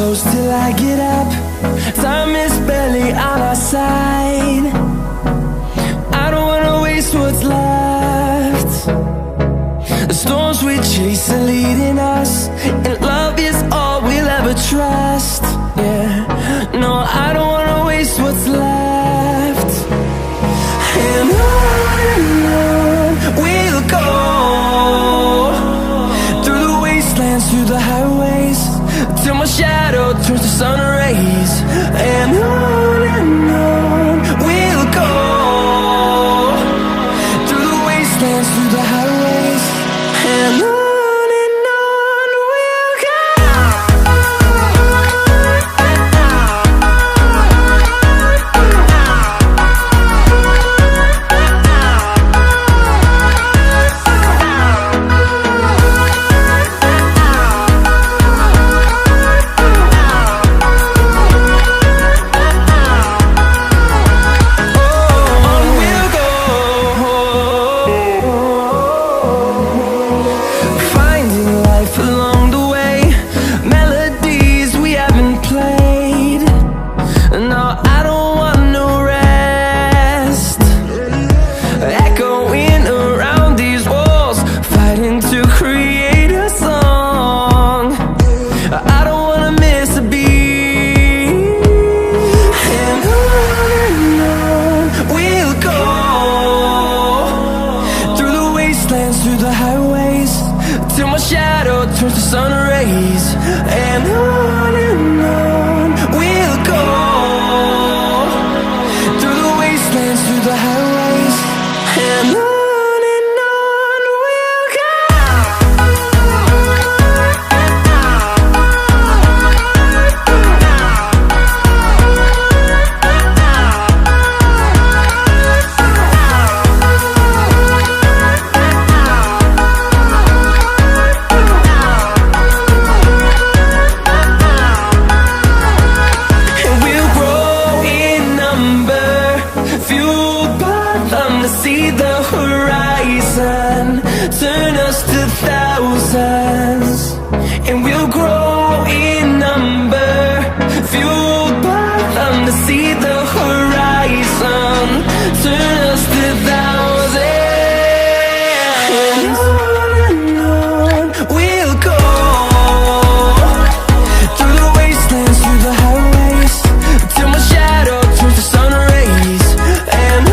close till I get up. Time is barely on our side. I don't wanna waste what's left. The storms we chase are leading us, and love is all we'll ever trust. Yeah, no, I don't wanna waste what's left. And on we'll go, through the wastelands, through the highways, till my shadow turns to sun rays. And on we'll go, through the wastelands, through the highways, and on we'll go. Through the highways, till my shadow turns to sun rays. And on we'll go, through the wastelands, through the highways, and on we'll go. See the horizon turn us to thousands, and we'll grow in number, fueled by them. To see the horizon turn us to thousands, and on we'll go, through the wastelands, through the highways, till my shadow turns to sun rays. And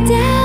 down.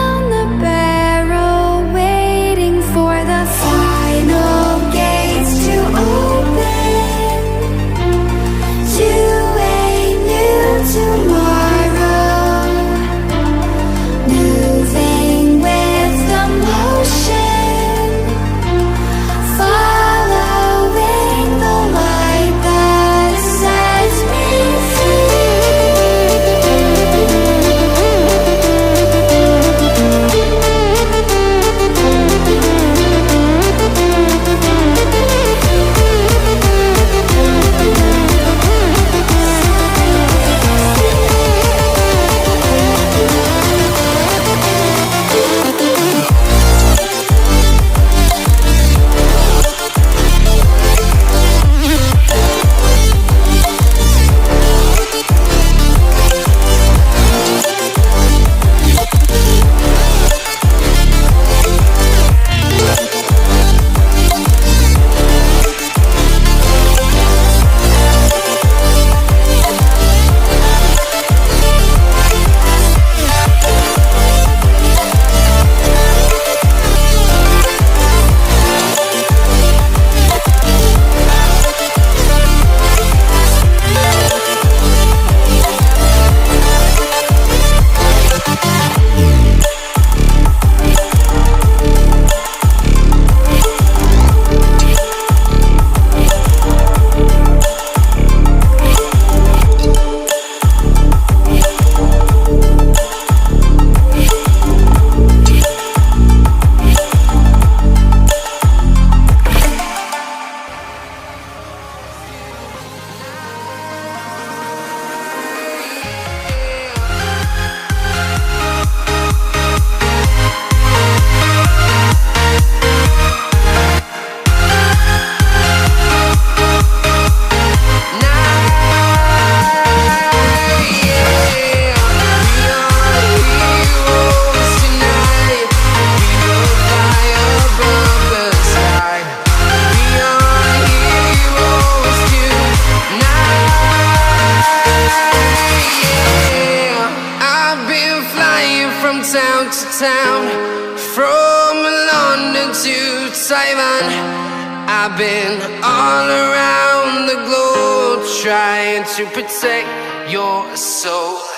London to Taiwan. I've been all around the globe trying to protect your soul.